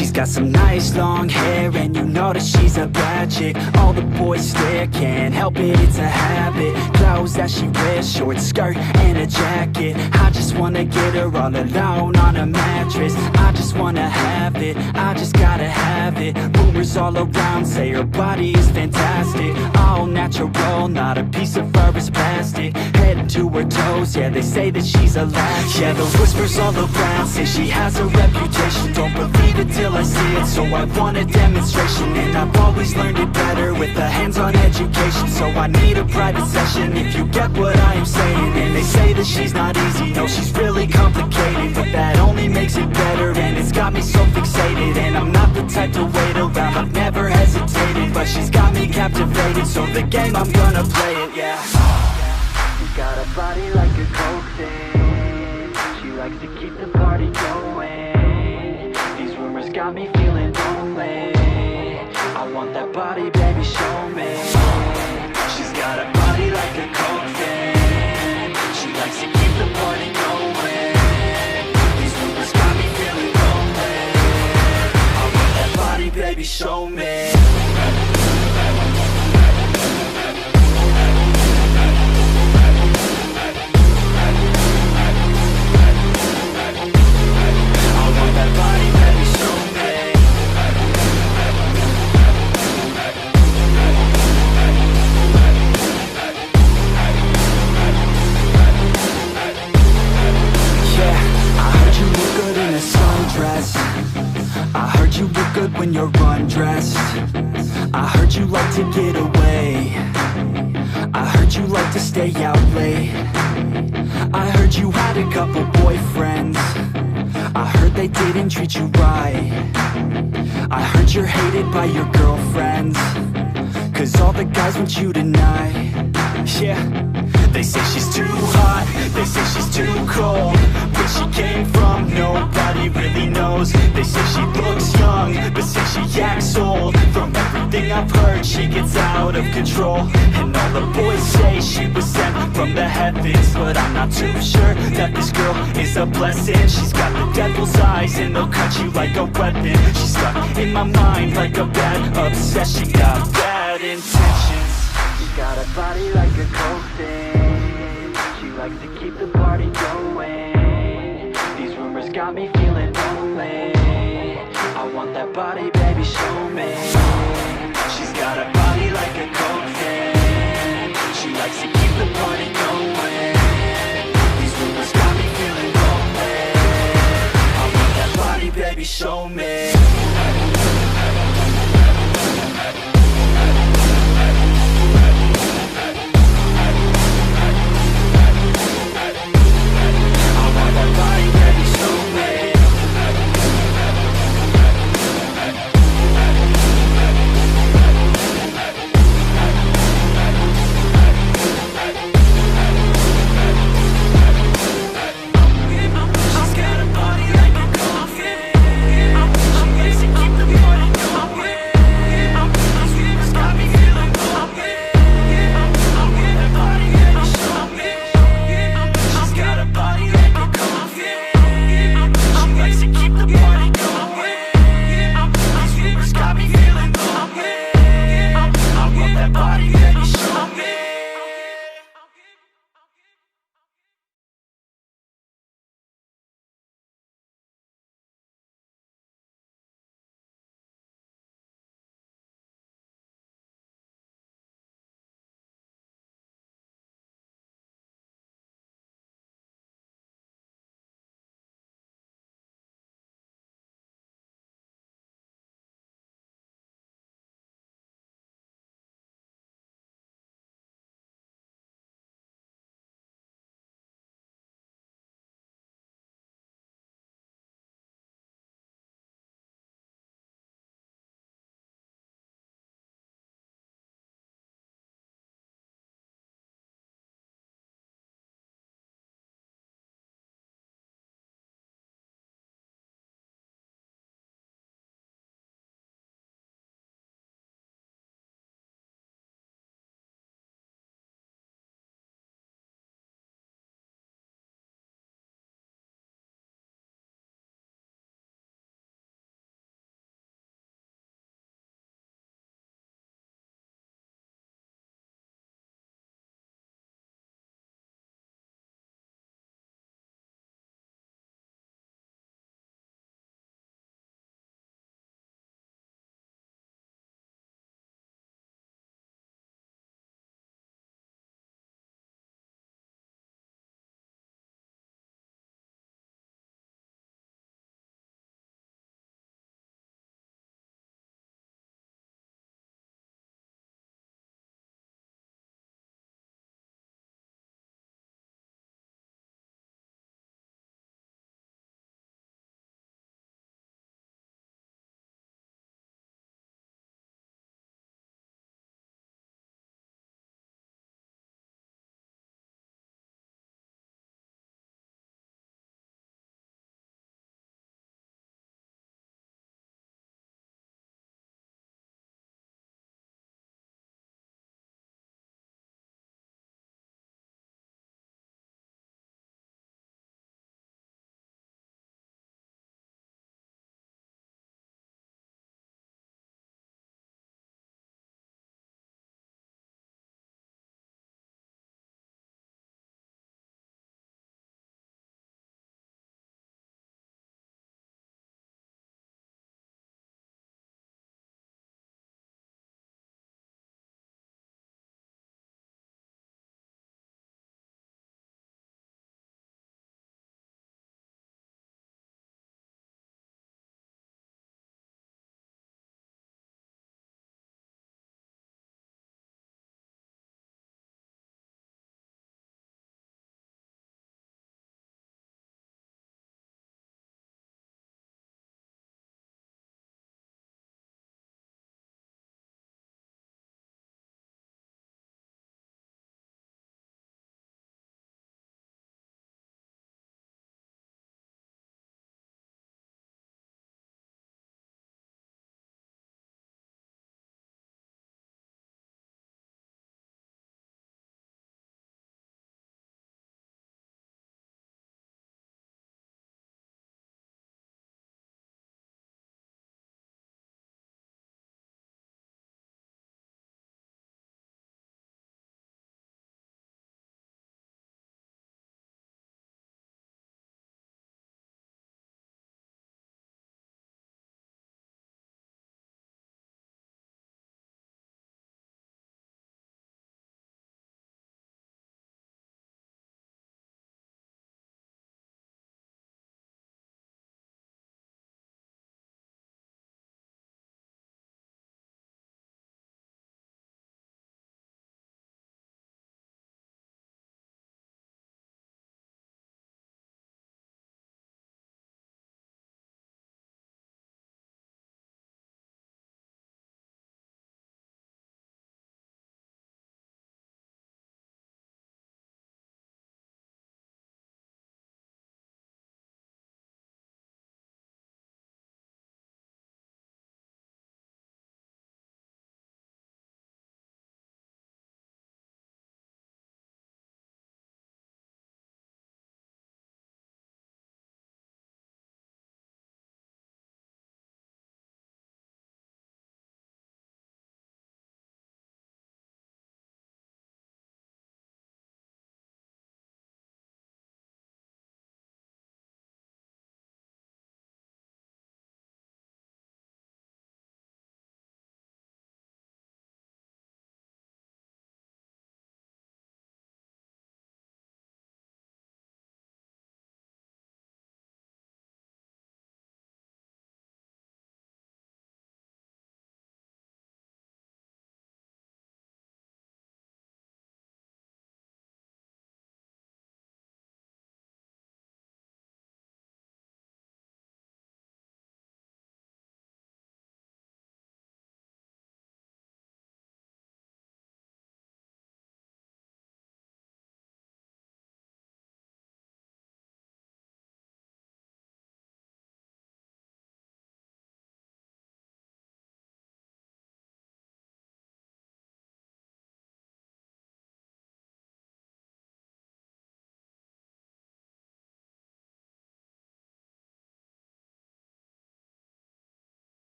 She's got some nice long hair, and you know that she's a bad chick. All the boys stare, can't help it, it's a habit. Clothes that she wears, short skirt and a jacket. I just wanna get her all alone on a mattress. I just wanna have it, I just gotta have it. Rumors all around say her body is fantastic. All natural, not a piece of fur is plastic. Head to her toes, yeah, they say that she's a latch. Yeah, the whispers all around say she has a reputation. Don't believe it till I see it, so I want a demonstration. And I've always learned it better with a hands-on education. So I need a private session if you get what I am saying. And they say that she's not easy, no, she's really complicated. But that only makes it better, and it's got me so fixated. And I'm not the type to wait around, I've never hesitated. But she's got me captivated, so the game, I'm gonna play it, yeah. She's got a body like a coke thing. She likes to keep the party going. These rumors got me feeling lonely. I want that body, baby, show me. She's got a body like a coke thing. She likes to keep the party going. These rumors got me feeling lonely. I want that body, baby, show me. I heard you look good when you're undressed. I heard you like to get away. I heard you like to stay out late. I heard you had a couple boyfriends. I heard they didn't treat you right. I heard you're hated by your girlfriends, 'cause all the guys want you tonight. Yeah, they say she's too hot, they say she's too cold. Where she came from, nobody really knows. They say she looks young, but say she acts old. From everything I've heard, she gets out of control. And all the boys say she was sent from the heavens, but I'm not too sure that this girl is a blessing. She's got the devil's eyes, and they'll cut you like a weapon. She's stuck in my mind like a bad obsession. Got bad intentions. She's got a body like a coke thing. She likes to keep the party going. These rumors got me feeling lonely. I want that body, baby, show me. She's got a body like a coke thing. She likes to keep the party going. These rumors got me feeling lonely. I want that body, baby, show me.